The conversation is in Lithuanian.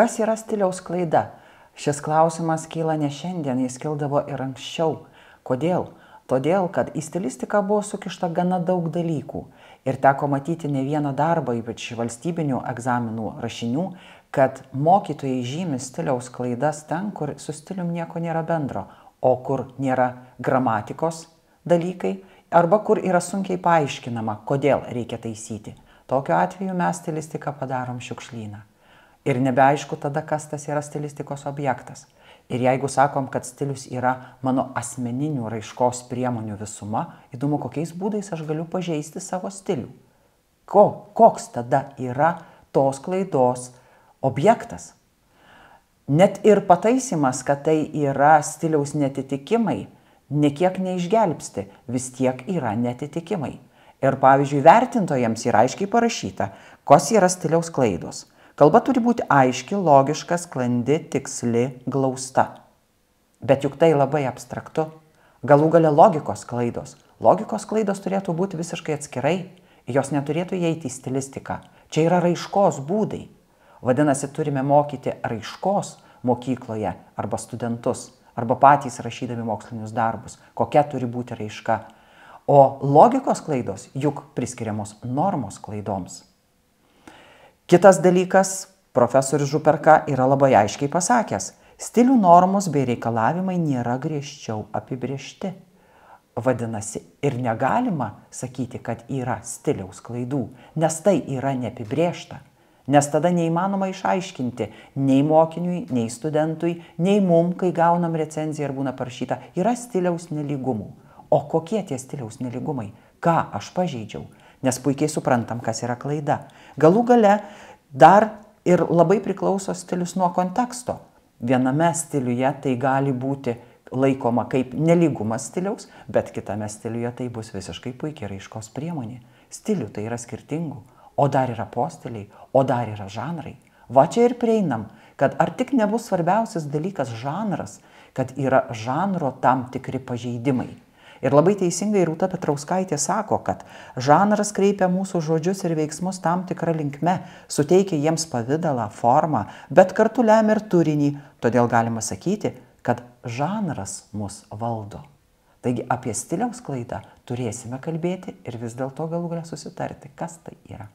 Kas yra stiliaus klaida? Šis klausimas kyla ne šiandien, jis kildavo ir anksčiau. Kodėl? Todėl, kad į stilistiką buvo sukišta gana daug dalykų. Ir teko matyti ne vieną darbą, ypač valstybinių egzaminų rašinių, kad mokytojai žymi stiliaus klaidas ten, kur su stilium nieko nėra bendro, o kur nėra gramatikos dalykai, arba kur yra sunkiai paaiškinama, kodėl reikia taisyti. Tokiu atveju mes stilistiką padarom šiukšlyną. Ir nebeaišku tada, kas tas yra stilistikos objektas. Ir jeigu sakom, kad stilius yra mano asmeninių raiškos priemonių visuma, įdomu, kokiais būdais aš galiu pažeisti savo stilių. Koks tada yra tos klaidos objektas? Net ir pataisimas, kad tai yra stiliaus netitikimai, niekiek neišgelbsti, vis tiek yra netitikimai. Ir pavyzdžiui, vertintojams yra aiškiai parašyta, kas yra stiliaus klaidos. Kalba turi būti aiški, logiška, sklandi, tiksli, glausta. Bet juk tai labai abstraktu. Galų gale logikos klaidos. Logikos klaidos turėtų būti visiškai atskirai. Jos neturėtų įeiti į stilistiką. Čia yra raiškos būdai. Vadinasi, turime mokyti raiškos mokykloje arba studentus, arba patys rašydami mokslinius darbus, kokia turi būti raiška. O logikos klaidos juk priskiriamos normos klaidoms. Kitas dalykas, profesorius Župerka yra labai aiškiai pasakęs, stilių normos bei reikalavimai nėra griežčiau apibriežti. Vadinasi, ir negalima sakyti, kad yra stiliaus klaidų, nes tai yra neapibrėžta. Nes tada neįmanoma išaiškinti nei mokiniui, nei studentui, nei mum, kai gaunam recenziją ir būna parašyta, yra stiliaus nelygumų. O kokie tie stiliaus nelygumai? Ką aš pažeidžiau? Nes puikiai suprantam, kas yra klaida. Galų gale dar ir labai priklauso stilius nuo konteksto. Viename stiliuje tai gali būti laikoma kaip nelygumas stiliaus, bet kitame stiliuje tai bus visiškai puikiai raiškos priemonė. Stilių tai yra skirtingų, o dar yra postiliai, o dar yra žanrai. Va čia ir prieinam, kad ar tik nebus svarbiausias dalykas žanras, kad yra žanro tam tikri pažeidimai. Ir labai teisingai Rūta Petrauskaitė sako, kad žanras kreipia mūsų žodžius ir veiksmus tam tikrą linkme, suteikia jiems pavidalą, formą, bet kartu lemia ir turinį. Todėl galima sakyti, kad žanras mus valdo. Taigi apie stiliaus klaidą turėsime kalbėti ir vis dėlto galų gale susitarti, kas tai yra.